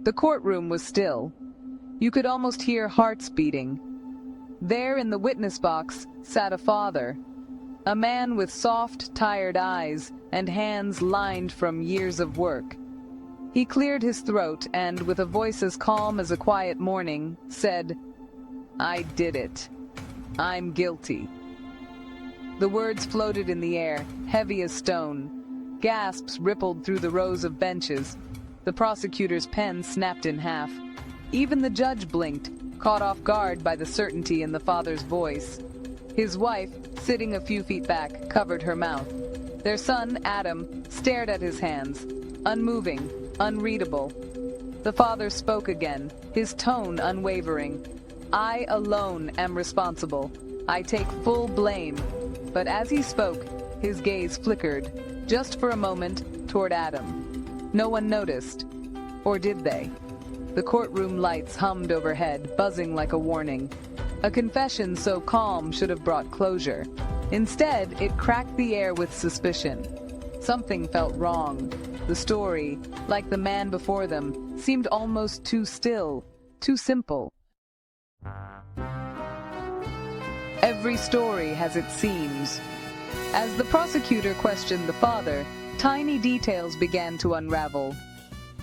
The courtroom was still. You could almost hear hearts beating. There in the witness box sat a father, a man with soft, tired eyes and hands lined from years of work. He cleared his throat and, with a voice as calm as a quiet morning, said, "I did it. I'm guilty." The words floated in the air, heavy as stone. Gasps rippled through the rows of benches. The prosecutor's pen snapped in half. Even the judge blinked, caught off guard by the certainty in the father's voice. His wife, sitting a few feet back, covered her mouth. Their son, Adam, stared at his hands, unmoving, unreadable. The father spoke again, his tone unwavering. "I alone am responsible. I take full blame." But as he spoke, his gaze flickered, just for a moment, toward Adam. No one noticed. Or did they? The courtroom lights hummed overhead, buzzing like a warning. A confession so calm should have brought closure. Instead, it cracked the air with suspicion. Something felt wrong. The story, like the man before them, seemed almost too still, too simple. Every story has its seams. As the prosecutor questioned the father, tiny details began to unravel.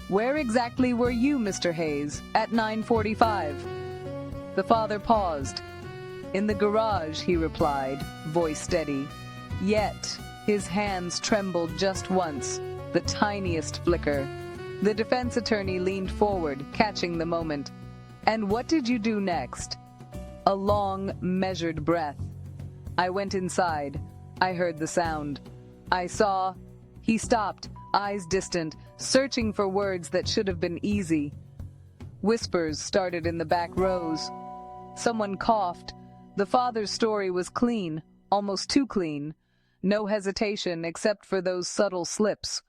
"Where exactly were you, Mr. Hayes, at 9:45? The father paused. "In the garage," he replied, voice steady. Yet, his hands trembled just once, the tiniest flicker. The defense attorney leaned forward, catching the moment. "And what did you do next?" A long, measured breath. "I went inside. I heard the sound. I saw—" He stopped, eyes distant, searching for words that should have been easy. Whispers started in the back rows. Someone coughed. The father's story was clean, almost too clean. No hesitation except for those subtle slips.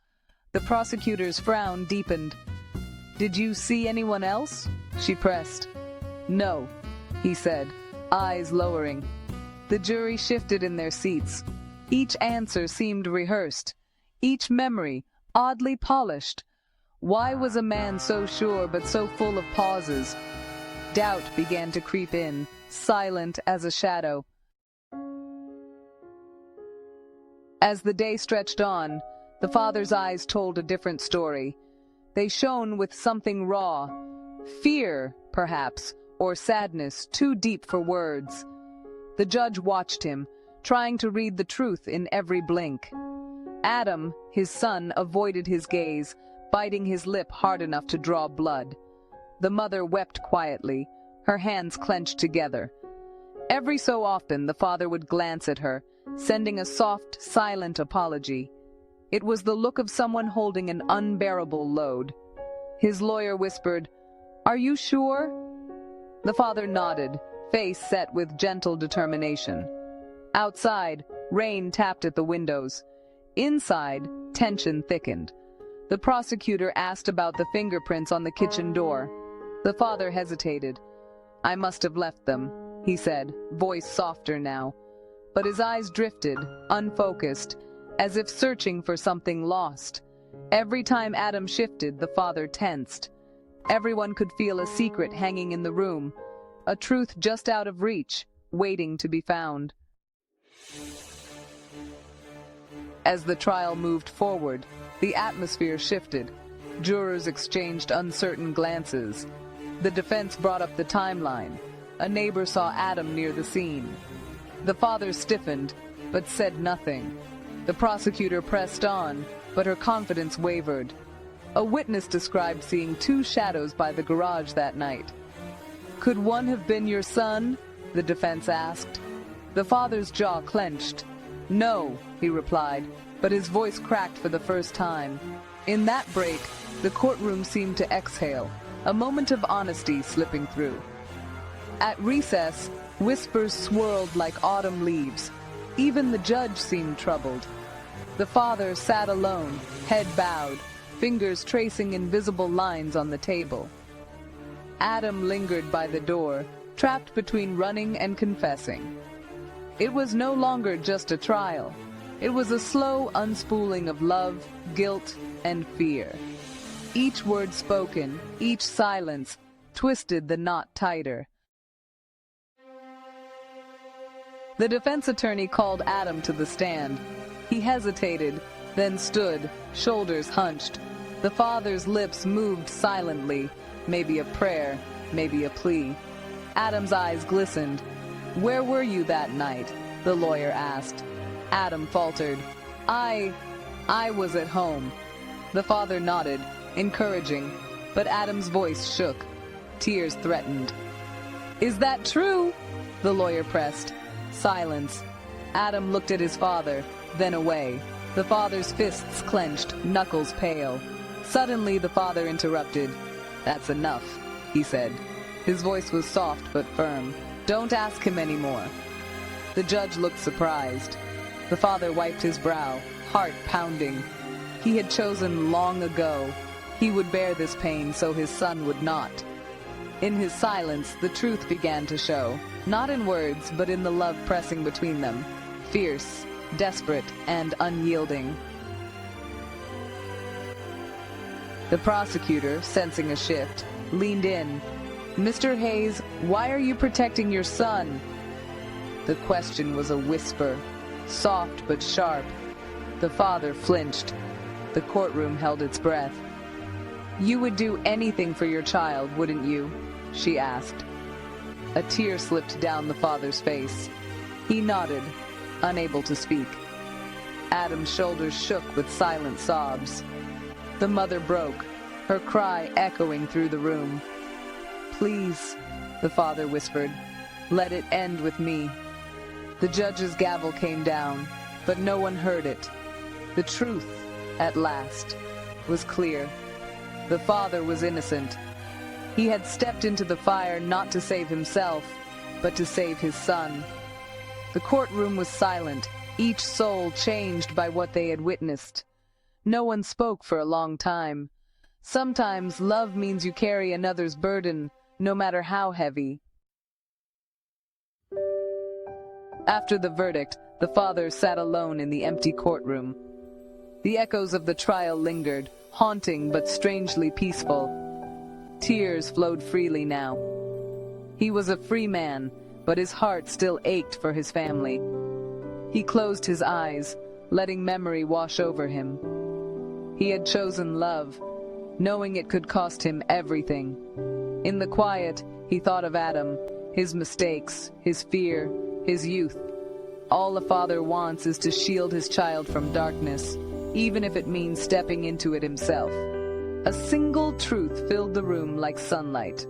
The prosecutor's frown deepened. "Did you see anyone else?" she pressed. "No," he said, eyes lowering. The jury shifted in their seats. Each answer seemed rehearsed. Each memory, oddly polished. Why was a man so sure but so full of pauses? Doubt began to creep in, silent as a shadow. As the day stretched on, the father's eyes told a different story. They shone with something raw. Fear, perhaps, or sadness too deep for words. The judge watched him, trying to read the truth in every blink. Adam, his son, avoided his gaze, biting his lip hard enough to draw blood. The mother wept quietly, her hands clenched together. Every so often the father would glance at her, sending a soft, silent apology. It was the look of someone holding an unbearable load. His lawyer whispered, "Are you sure?" The father nodded, face set with gentle determination. Outside, rain tapped at the windows. Inside, tension thickened. The prosecutor asked about the fingerprints on the kitchen door. The father hesitated. "I must have left them," he said, voice softer now. But his eyes drifted, unfocused, as if searching for something lost. Every time Adam shifted, the father tensed. Everyone could feel a secret hanging in the room, a truth just out of reach, waiting to be found. As the trial moved forward, the atmosphere shifted. Jurors exchanged uncertain glances. The defense brought up the timeline. A neighbor saw Adam near the scene. The father stiffened, but said nothing. The prosecutor pressed on, but her confidence wavered. A witness described seeing two shadows by the garage that night. "Could one have been your son?" the defense asked. The father's jaw clenched. "No," he replied, but his voice cracked for the first time. In that break, the courtroom seemed to exhale, a moment of honesty slipping through. At recess, whispers swirled like autumn leaves. Even the judge seemed troubled. The father sat alone, head bowed, fingers tracing invisible lines on the table. Adam lingered by the door, trapped between running and confessing. It was no longer just a trial. It was a slow unspooling of love, guilt, and fear. Each word spoken, each silence, twisted the knot tighter. The defense attorney called Adam to the stand. He hesitated, then stood, shoulders hunched. The father's lips moved silently, maybe a prayer, maybe a plea. Adam's eyes glistened. "Where were you that night?" the lawyer asked. Adam faltered. I was at home." The father nodded, encouraging, but Adam's voice shook. Tears threatened. "Is that true?" the lawyer pressed. Silence. Adam looked at his father, then away. The father's fists clenched, knuckles pale. Suddenly the father interrupted. "That's enough," he said. His voice was soft but firm. "Don't ask him anymore." The judge looked surprised. The father wiped his brow, heart pounding. He had chosen long ago. He would bear this pain so his son would not. In his silence, the truth began to show, not in words, but in the love pressing between them, fierce, desperate, and unyielding. The prosecutor, sensing a shift, leaned in. "Mr. Hayes, why are you protecting your son?" The question was a whisper, soft but sharp. The father flinched. The courtroom held its breath. "You would do anything for your child, wouldn't you?" she asked. A tear slipped down the father's face. He nodded, unable to speak. Adam's shoulders shook with silent sobs. The mother broke, her cry echoing through the room. "Please," the father whispered, "let it end with me." The judge's gavel came down, but no one heard it. The truth, at last, was clear. The father was innocent. He had stepped into the fire not to save himself, but to save his son. The courtroom was silent, each soul changed by what they had witnessed. No one spoke for a long time. Sometimes love means you carry another's burden, no matter how heavy. After the verdict, the father sat alone in the empty courtroom. The echoes of the trial lingered, haunting but strangely peaceful. Tears flowed freely now. He was a free man, but his heart still ached for his family. He closed his eyes, letting memory wash over him. He had chosen love, knowing it could cost him everything. In the quiet, he thought of Adam, his mistakes, his fear, his youth. All a father wants is to shield his child from darkness, even if it means stepping into it himself. A single truth filled the room like sunlight.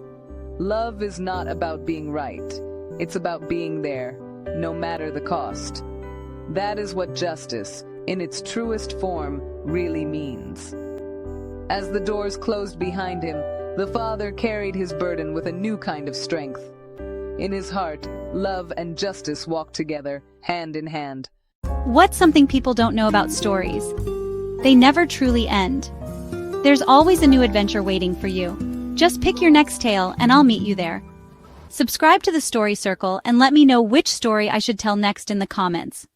Love is not about being right. It's about being there, no matter the cost. That is what justice, in its truest form, really means. As the doors closed behind him, the father carried his burden with a new kind of strength. In his heart, love and justice walked together, hand in hand. What's something people don't know about stories? They never truly end. There's always a new adventure waiting for you. Just pick your next tale and I'll meet you there. Subscribe to the Story Circle and let me know which story I should tell next in the comments.